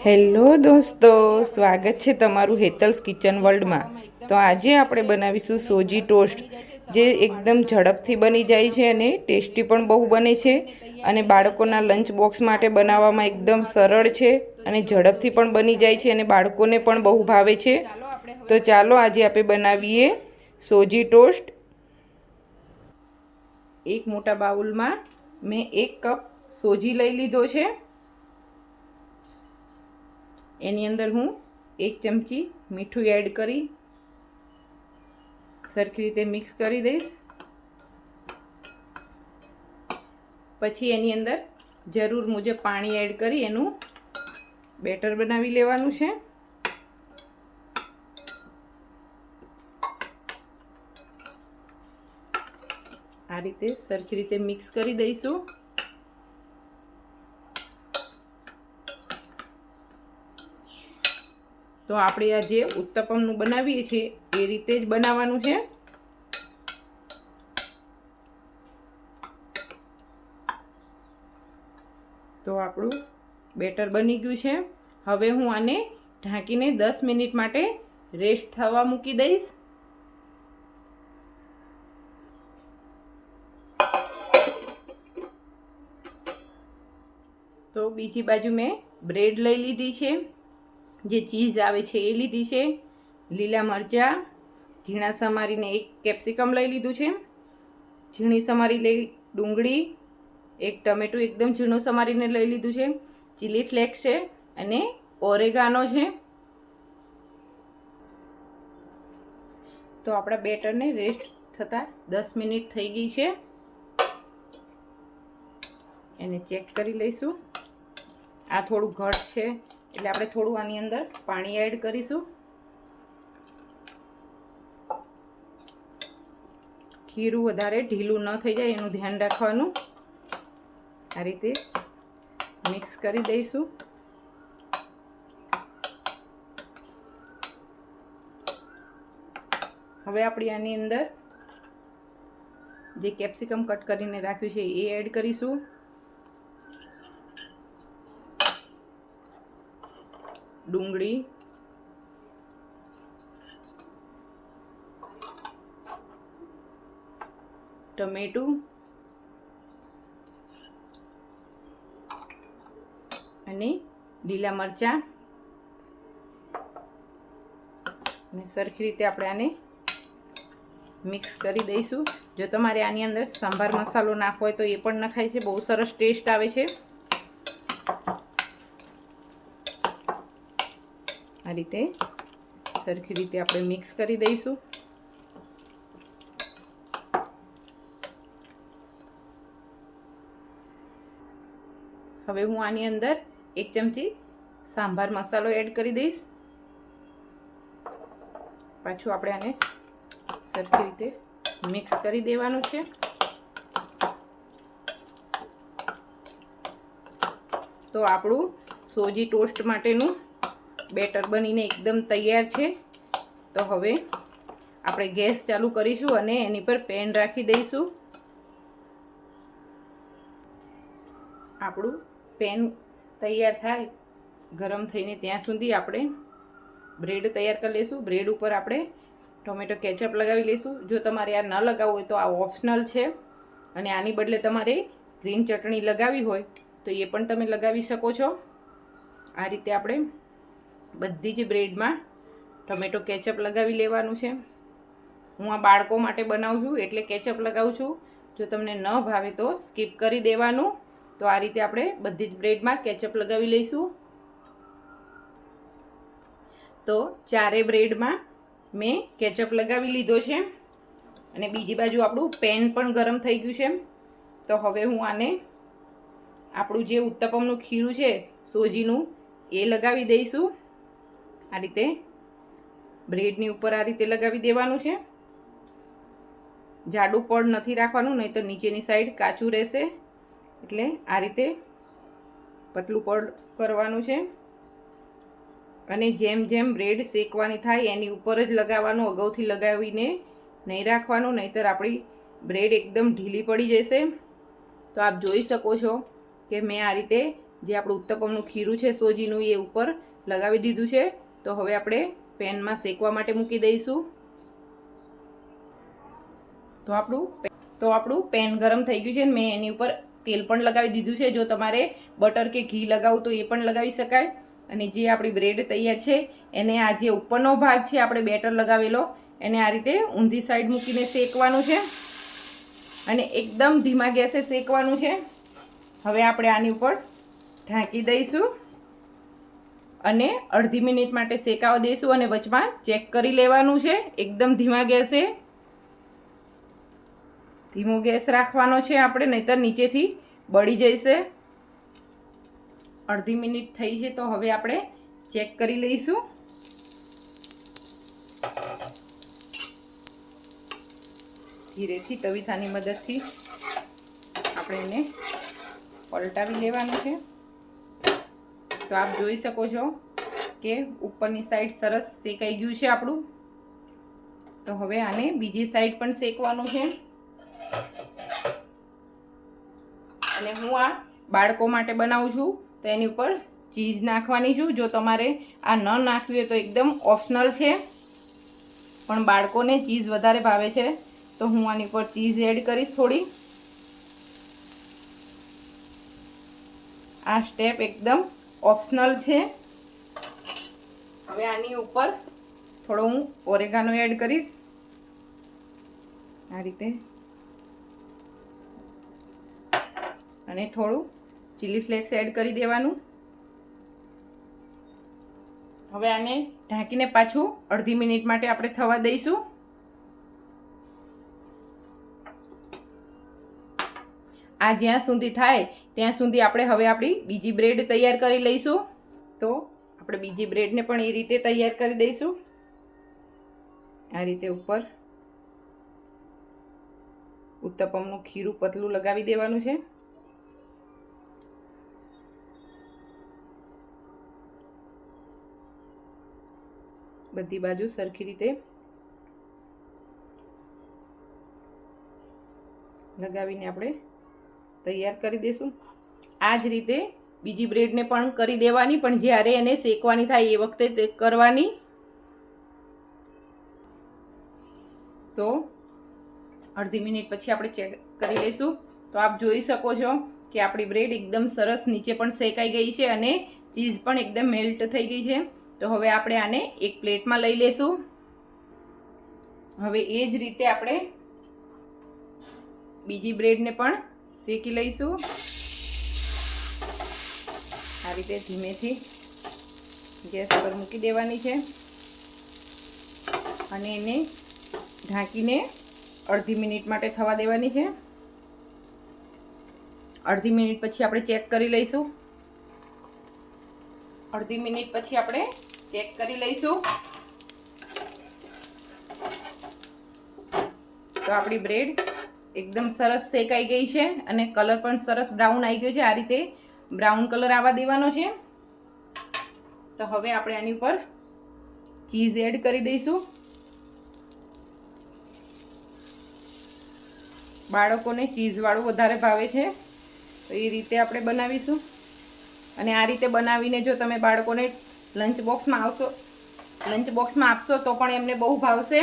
Hello દોસ્તો, સ્વાગત છે તમારું હેતલ્સ કિચન વર્લ્ડમાં। તો આજે આપણે બનાવીશું સોજી ટોસ્ટ, જે એકદમ ઝડપથી બની જાય છે અને ટેસ્ટી પણ બહુ બને છે અને બાળકોના લંચ બોક્સ માટે બનાવવામાં એકદમ સરળ છે અને ઝડપથી પણ બની જાય છે અને બાળકોને પણ બહુ ભાવે છે। તો ચાલો આજે આપણે બનાવીએ સોજી ટોસ્ટ। એક મોટા બાઉલમાં મેં 1 કપ સોજી લઈ લીધો છે। એની અંદર હું 1 ચમચી મીઠું એડ કરી સરખી રીતે મિક્સ કરી દઈશ। પછી એની અંદર જરૂર મુજબ પાણી એડ કરી એનું બેટર બનાવી લેવાનું છે। આ રીતે સરખી રીતે મિક્સ કરી દઈશું। તો આપણે આ જે ઉત્તપમનું બનાવીએ છીએ એ રીતે જ બનાવવાનું છે। તો આપણું બેટર બની ગયું છે। હવે હું આને ઢાંકીને 10 મિનિટ માટે રેસ્ટ થવા મૂકી દઈશ। તો બીજી બાજુ મેં બ્રેડ લઈ લીધી છે, જે ચીઝ આવે છે એ લીધી છે, લીલા મરચાં ઝીણા સમારીને 1 કેપ્સિકમ લઈ લીધું છે, ઝીણી સમારી ડુંગળી, 1 ટમેટું એકદમ ઝીણું સમારીને લઈ લીધું છે, ચીલી ફ્લેક્સ છે અને ઓરેગાનો છે। તો આપણા બેટરને રેસ્ટ થતાં 10 મિનિટ થઈ ગઈ છે। એને ચેક કરી લઈશું। આ થોડું ઘટ છે એટલે આપણે થોડું આની અંદર પાણી એડ કરીશું। ખીરું વધારે ઢીલું ન થઈ જાય એનું ધ્યાન રાખવાનું। આ રીતે મિક્સ કરી દઈશું। હવે આપણે આની અંદર જે કેપ્સિકમ કટ કરીને રાખ્યું છે એ એડ કરીશું। ડુંગળી, ટમેટું અને લીલા મરચાં અને સરખી રીતે આપણે આને મિક્સ કરી દઈશું। જો તમારે આની અંદર સંભાર મસાલો નાખવો હોય તો એ પણ નખાય છે, બહુ સરસ ટેસ્ટ આવે છે। આ રીતે સરખી રીતે આપણે મિક્સ કરી દઈશું। હવે હું આની અંદર 1 ચમચી સાંભાર મસાલો એડ કરી દઈશ। પાછું આપણે આને સરખી રીતે મિક્સ કરી દેવાનું છે। તો આપણું સોજી ટોસ્ટ માટેનું બેટર બનીને એકદમ તૈયાર છે। તો હવે આપણે ગેસ ચાલુ કરીશું અને એની પર પેન રાખી દઈશું। આપણું પેન તૈયાર થાય ગરમ થઈને ત્યાં સુધી આપણે બ્રેડ તૈયાર કરી લઈશું। બ્રેડ ઉપર આપણે ટોમેટો કેચઅપ લગાવી લઈશું। જો તમારે આ ન લગાવવું હોય તો આ ઓપ્શનલ છે અને આની બદલે તમારે ગ્રીન ચટણી લગાવી હોય તો એ પણ તમે લગાવી શકો છો। આ રીતે આપણે બધી જ બ્રેડમાં ટોમેટો કેચઅપ લગાવી લેવાનું છે। હું આ બાળકો માટે બનાવું છું એટલે કેચઅપ લગાવું છું। જો તમને ન ભાવે તો સ્કીપ કરી દેવાનું। તો આ રીતે આપણે બધી જ બ્રેડમાં કેચઅપ લગાવી લઈશું। તો ચારે બ્રેડમાં મેં કેચઅપ લગાવી લીધો છે અને બીજી બાજુ આપણું પેન પણ ગરમ થઈ ગયું છે. તો હવે હું આને આપણું જે ઉત્તપમનું ખીરું છે સોજીનું એ લગાવી દઈશું. આ રીતે બ્રેડની ઉપર આ રીતે લગાવી દેવાનું છે. જાડું પડ નથી રાખવાનું, નહીં તો નીચેની સાઈડ કાચું રહેશે. એટલે આ રીતે પતલું પડ કરવાનું છે. અને જેમ જેમ બ્રેડ શેકવાની થાય એની ઉપર જ લગાવવાનું, અગાઉથી લગાવીને નહીં રાખવાનું, નહીંતર આપણી બ્રેડ એકદમ ઢીલી પડી જશે. તો આપ જોઈ શકો છો કે મેં આ રીતે જે આપણું ઉત્તપમનું ખીરું છે સોજીનું એ ઉપર લગાવી દીધું છે. તો હવે આપણે પેનમાં શેકવા માટે મૂકી દઈશું. તો આપણું પેન ગરમ થઈ ગયું છે. મેં એની ઉપર તેલ પણ લગાવી દીધું છે. જો તમારે બટર કે ઘી લગાવવું તો એ પણ લગાવી શકાય. અને જે આપણી બ્રેડ તૈયાર છે એને આ જે ઉપરનો ભાગ છે આપણે બેટર લગાવેલો એને આ રીતે ઊંધી સાઈડ મૂકીને શેકવાનું છે અને એકદમ ધીમા ગેસે શેકવાનું છે. હવે આપણે આની ઉપર ઢાંકી દઈશું અને અડધી મિનિટ માટે શેકાવા દઈશું અને વચમાં ચેક કરી લેવાનું છે. એકદમ ધીમા ગેસે, ધીમો ગેસ રાખવાનો છે આપણે, નહીંતર નીચેથી બળી જશે. અડધી મિનિટ થઈ છે તો હવે આપણે ચેક કરી લઈશું. ધીરેથી તવીથાની મદદથી આપણે એને પલટાવી લેવાનું છે. તો આપ જોઈ શકો છો કે ઉપરની સાઈડ સરસ શેકાઈ ગયું છે આપણું. તો હવે આને બીજી સાઈડ પણ શેકવાનું છે. અને હું આ બાળકો માટે બનાવું છું તો એની ઉપર ચીઝ નાખવાની છું. જો તમારે આ ન નાખવી હોય તો એકદમ ઓપ્શનલ છે, પણ બાળકોને ચીઝ વધારે ભાવે છે તો હું આની ઉપર ચીઝ એડ કરીશ થોડી. આ સ્ટેપ એકદમ ઓપ્શનલ છે. હવે આની ઉપર થોડો હું ઓરેગાનો એડ કરીશ. આ રીતે અને થોડું ચીલી ફ્લેક્સ એડ કરી દેવાનું. હવે આને ઢાંકીને પાછું અડધી મિનિટ માટે આપણે થવા દઈશું. આ જ્યાં સુધી થાય ત્યાં સુધી આપણે હવે આપણી બીજી બ્રેડ તૈયાર કરી લઈશું. તો આપણે બીજી બ્રેડને પણ એ રીતે તૈયાર કરી દઈશું. આ રીતે ઉપર ઉત્તપમનું ખીરું પતલું લગાવી દેવાનું છે. બધી બાજુ સરખી રીતે લગાવીને આપણે તૈયાર કરી દઈશું. આ જ રીતે બીજી બ્રેડને પણ કરી દેવાની, પણ જ્યારે એને શેકવાની થાય એ વખતે કરવાની. તો અડધી મિનિટ પછી આપણે ચેક કરી લઈશું. તો આપ જોઈ શકો છો કે આપણી બ્રેડ એકદમ સરસ નીચે પણ શેકાઈ ગઈ છે અને ચીઝ પણ એકદમ મેલ્ટ થઈ ગઈ છે. તો હવે આપણે આને એક પ્લેટમાં લઈ લેશું. હવે એ જ રીતે આપણે બીજી બ્રેડને પણ શેકી લઈશું. આ રીતે ધીમેથી ગેસ પર મૂકી દેવાની છે અને એને ઢાંકીને અડધી મિનિટ માટે થવા દેવાની છે. અડધી મિનિટ પછી આપણે ચેક કરી લઈશું. અડધી મિનિટ પછી આપણે ચેક કરી લઈશું. તો આપણી બ્રેડ એકદમ સરસ શેકાઈ ગઈ છે અને કલર પણ સરસ બ્રાઉન આવી ગયો છે. આ રીતે બ્રાઉન કલર આવવા દેવાનો છે. તો હવે આપણે આની ઉપર ચીઝ એડ કરી દઈશું. બાળકોને ચીઝવાળું વધારે ભાવે છે તો એ રીતે આપણે બનાવીશું. અને આ રીતે બનાવીને જો તમે બાળકોને લંચ બોક્સમાં આપશો તો પણ એમને બહુ ભાવશે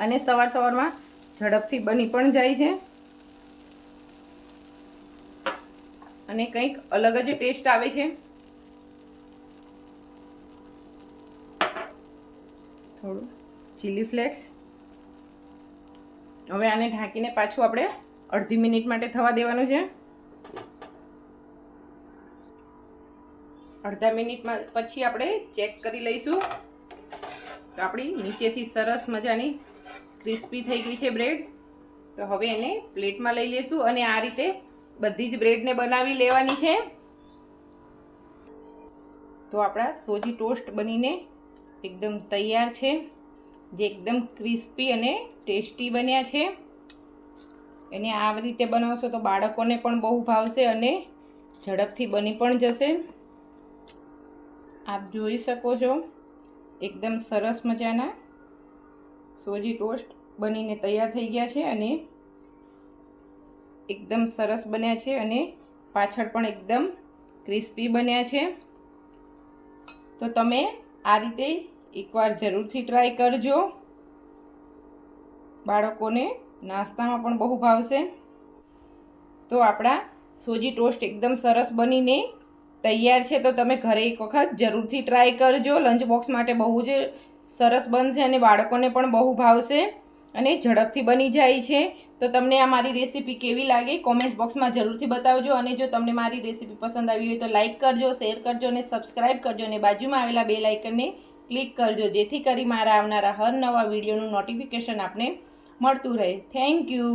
અને સવારમાં ઝડપથી બની પણ જાય છે અને કંઈક અલગ જ ટેસ્ટ આવે છે. થોડું ચીલી ફ્લેક્સ. હવે આને ઢાંકીને પાછું આપણે અડધી મિનિટ માટે થવા દેવાનું છે. અડધા મિનિટમાં પછી આપણે ચેક કરી લઈશું. તો આપણી નીચેથી સરસ મજાની ક્રિસ્પી થઈ ગઈ છે બ્રેડ. તો હવે એને પ્લેટમાં લઈ લઈશું અને આ રીતે બધી જ બ્રેડને બનાવી લેવાની છે. તો આપણા સોજી ટોસ્ટ બનીને એકદમ તૈયાર છે, જે એકદમ ક્રિસ્પી અને ટેસ્ટી બન્યા છે. એને આ રીતે બનાવશો તો બાળકોને પણ બહુ ભાવશે અને ઝડપથી બની પણ જશે. આપ જોઈ શકો છો એકદમ સરસ મજાના સોજી ટોસ્ટ બનીને તૈયાર થઈ ગયા છે અને એકદમ સરસ બન્યા છે અને પાછળ પણ એકદમ ક્રિસ્પી બન્યા છે. તો તમે આ રીતે એકવાર જરૂરથી ટ્રાય કરજો. બાળકોને નાસ્તામાં પણ બહુ ભાવશે. તો આપણા સોજી ટોસ્ટ એકદમ સરસ બનીને તૈયાર છે. તો તમે ઘરે એક વખત જરૂરથી ટ્રાય કરજો. લંચ બોક્સ માટે બહુ જ સરસ બનશે અને બાળકોને પણ બહુ ભાવશે અને ઝડપથી બની જાય છે. તો તમને આ મારી રેસીપી કેવી લાગી કોમેન્ટ બોક્સમાં જરૂરથી બતાવજો. અને જો તમને મારી રેસીપી પસંદ આવી હોય તો લાઇક કરજો, શેર કરજો અને સબસ્ક્રાઈબ કરજો અને બાજુમાં આવેલા બેલ આઇકનને ક્લિક કરજો, જેથી કરી મારા આવનારા હર નવા વિડીયોનું નોટિફિકેશન આપને મળતું રહે. Thank you.